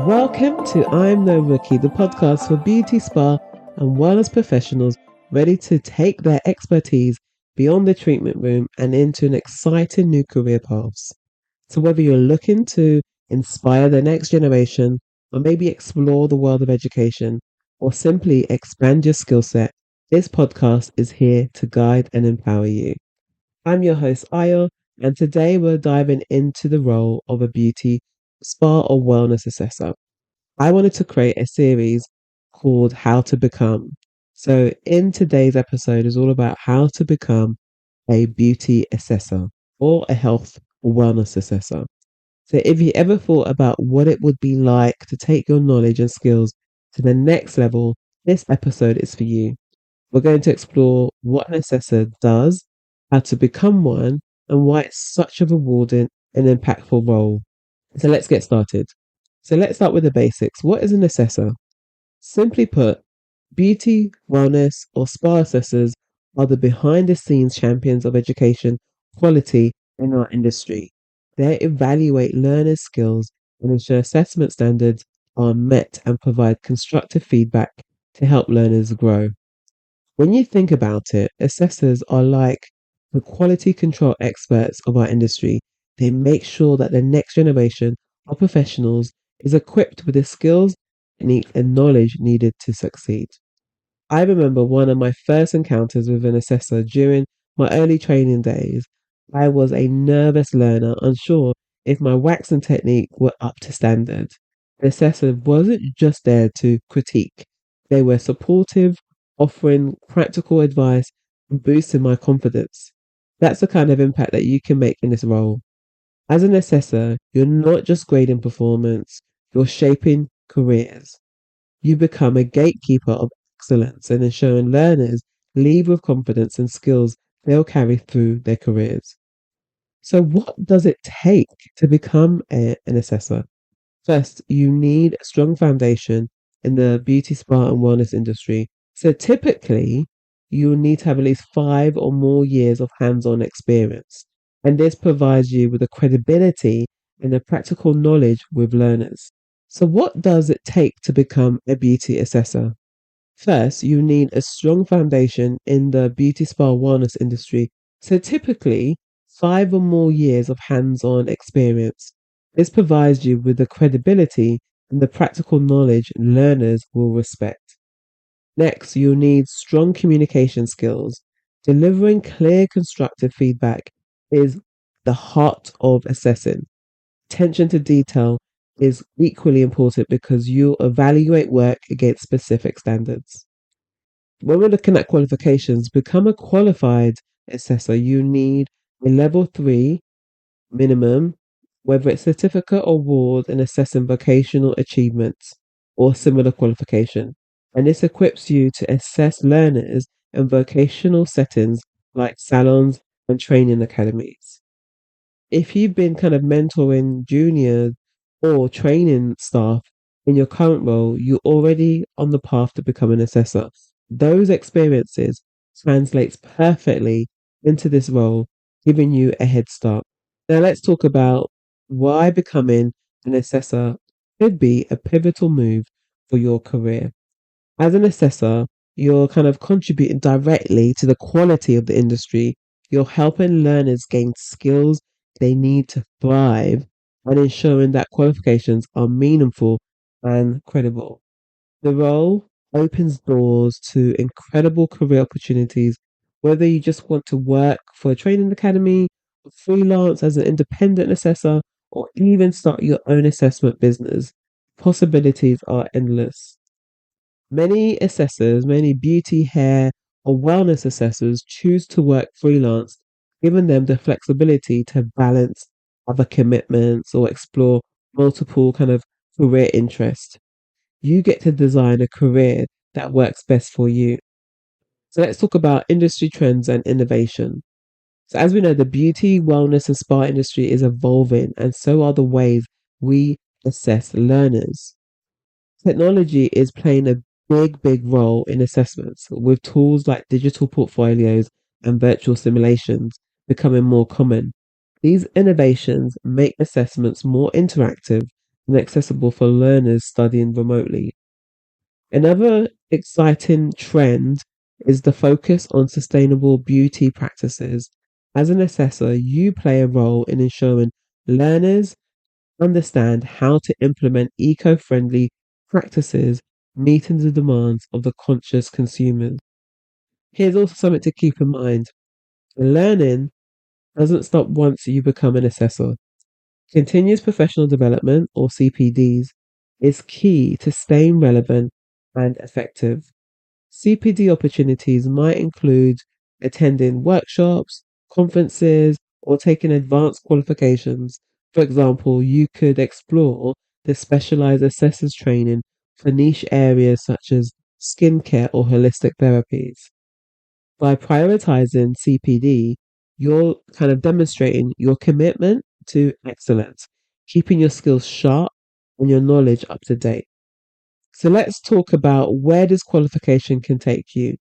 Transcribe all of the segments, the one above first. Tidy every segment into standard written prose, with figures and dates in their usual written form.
Welcome to I'm No Rookie, the podcast for beauty, spa, and wellness professionals ready to take their expertise beyond the treatment room and into an exciting new career paths. So whether you're looking to inspire the next generation, or maybe explore the world of education, or simply expand your skill set, this podcast is here to guide and empower you. I'm your host, Ayo, and today we're diving into the role of a beauty, spa, or wellness assessor. I wanted to create a series called How to Become. So, in today's episode is all about how to become a beauty assessor or a health or wellness assessor. So, if you ever thought about what it would be like to take your knowledge and skills to the next level, this episode is for you. We're going to explore what an assessor does, how to become one, and why it's such a rewarding and impactful role. So, let's get started. So let's start with the basics. What is an assessor? Simply put, beauty, wellness, or spa assessors are the behind the scenes champions of education quality in our industry. They evaluate learners' skills and ensure assessment standards are met and provide constructive feedback to help learners grow. When you think about it, assessors are like the quality control experts of our industry. They make sure that the next generation of professionals is equipped with the skills, techniques, and knowledge needed to succeed. I remember one of my first encounters with an assessor during my early training days. I was a nervous learner, unsure if my waxing technique were up to standard. The assessor wasn't just there to critique, they were supportive, offering practical advice and boosting my confidence. That's the kind of impact that you can make in this role. As an assessor, you're not just grading performance, you're shaping careers. You become a gatekeeper of excellence and ensuring learners leave with confidence and skills they'll carry through their careers. So, what does it take to become an assessor? First, you need a strong foundation in the beauty, spa, and wellness industry. So, typically, you need to have at least 5 or more years of hands on experience. And this provides you with the credibility and the practical knowledge with learners. So, what does it take to become a beauty assessor? First, you need a strong foundation in the beauty, spa, wellness industry. So, typically, 5 or more years of hands on experience. This provides you with the credibility and the practical knowledge learners will respect. Next, you'll need strong communication skills. Delivering clear, constructive feedback is the heart of assessing. Attention to detail is equally important because you evaluate work against specific standards. When we're looking at qualifications, become a qualified assessor, you need a level 3 minimum, whether it's certificate or award in assessing vocational achievements or similar qualification. And this equips you to assess learners in vocational settings like salons and training academies. If you've been kind of mentoring juniors or training staff in your current role, you're already on the path to become an assessor. Those experiences translates perfectly into this role, giving you a head start. Now let's talk about why becoming an assessor could be a pivotal move for your career. As an assessor, you're kind of contributing directly to the quality of the industry. You're helping learners gain skills they need to thrive and ensuring that qualifications are meaningful and credible. The role opens doors to incredible career opportunities, whether you just want to work for a training academy, freelance as an independent assessor, or even start your own assessment business. Possibilities are endless. Many assessors, many beauty, hair, or wellness assessors choose to work freelance, giving them the flexibility to balance other commitments or explore multiple kind of career interests. You get to design a career that works best for you. So let's talk about industry trends and innovation. So as we know, the beauty, wellness, and spa industry is evolving, and so are the ways we assess learners. Technology is playing a big role in assessments, with tools like digital portfolios and virtual simulations becoming more common. These innovations make assessments more interactive and accessible for learners studying remotely. Another exciting trend is the focus on sustainable beauty practices. As an assessor, you play a role in ensuring learners understand how to implement eco friendly practices, meeting the demands of the conscious consumer. Here's also something to keep in mind: learning doesn't stop once you become an assessor. Continuous professional development, or CPDs, is key to staying relevant and effective. CPD opportunities might include attending workshops, conferences, or taking advanced qualifications. For example, you could explore the specialized assessors training for niche areas such as skincare or holistic therapies. By prioritizing CPD, you're kind of demonstrating your commitment to excellence, keeping your skills sharp and your knowledge up to date. So let's talk about where this qualification can take you.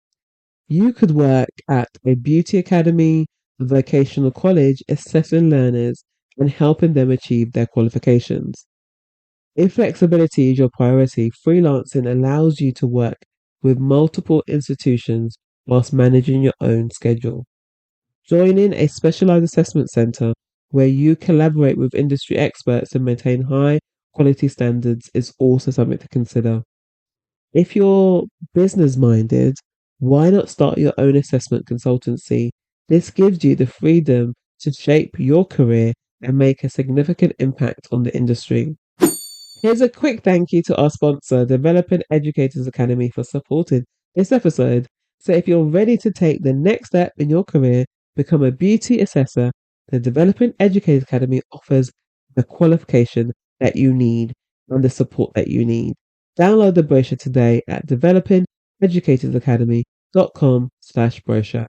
You could work at a beauty academy, a vocational college, assessing learners and helping them achieve their qualifications. If flexibility is your priority, freelancing allows you to work with multiple institutions whilst managing your own schedule. Joining a specialized assessment center where you collaborate with industry experts and maintain high quality standards is also something to consider. If you're business minded, why not start your own assessment consultancy? This gives you the freedom to shape your career and make a significant impact on the industry. Here's a quick thank you to our sponsor, Developing Educators Academy, for supporting this episode. So, if you're ready to take the next step in your career, become a beauty assessor, the Developing Educators Academy offers the qualification that you need and the support that you need. Download the brochure today at developingeducatorsacademy.com/brochure.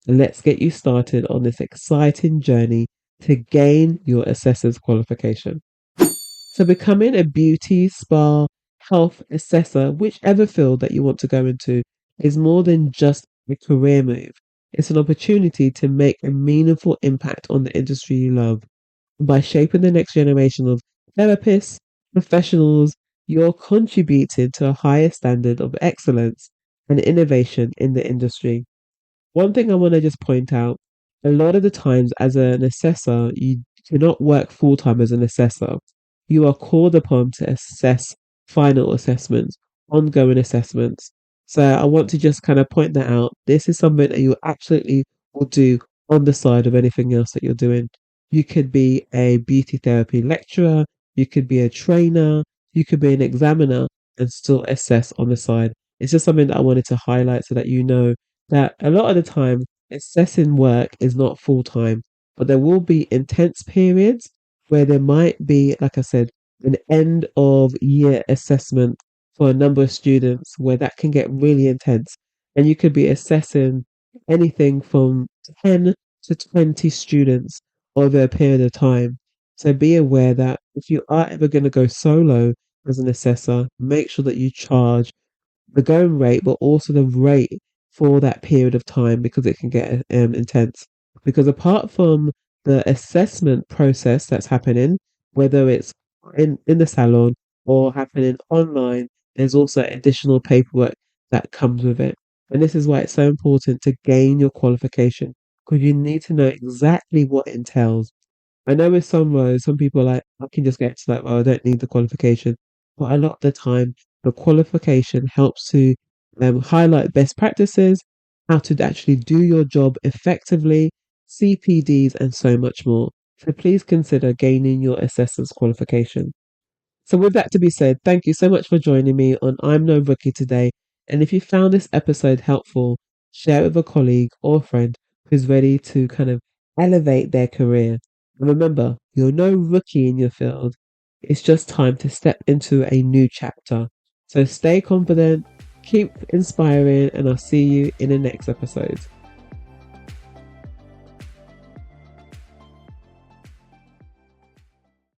And let's get you started on this exciting journey to gain your assessor's qualification. So, becoming a beauty, spa, health assessor, whichever field that you want to go into, is more than just a career move. It's an opportunity to make a meaningful impact on the industry you love. By shaping the next generation of therapists, professionals, you're contributing to a higher standard of excellence and innovation in the industry. One thing I want to just point out: a lot of the times as an assessor, you do not work full time as an assessor. You are called upon to assess final assessments, ongoing assessments. So I want to just kind of point that out. This is something that you absolutely will do on the side of anything else that you're doing. You could be a beauty therapy lecturer, you could be a trainer, you could be an examiner and still assess on the side. It's just something that I wanted to highlight so that you know that a lot of the time assessing work is not full time, but there will be intense periods where there might be, like I said, an end of year assessment for a number of students where that can get really intense. And you could be assessing anything from 10 to 20 students over a period of time. So be aware that if you are ever going to go solo as an assessor, make sure that you charge the going rate, but also the rate for that period of time because it can get intense. Because apart from the assessment process that's happening, whether it's in the salon or happening online, there's also additional paperwork that comes with it. And this is why it's so important to gain your qualification because you need to know exactly what it entails. I know with some roles, some people are like, I can just get to that, well, I don't need the qualification. But a lot of the time, the qualification helps to highlight best practices, how to actually do your job effectively, CPDs, and so much more. So please consider gaining your assessor's qualification. So, with that to be said, thank you so much for joining me on I'm No Rookie today. And if you found this episode helpful, share it with a colleague or friend who's ready to kind of elevate their career. And remember, you're no rookie in your field. It's just time to step into a new chapter. So, stay confident, keep inspiring, and I'll see you in the next episode.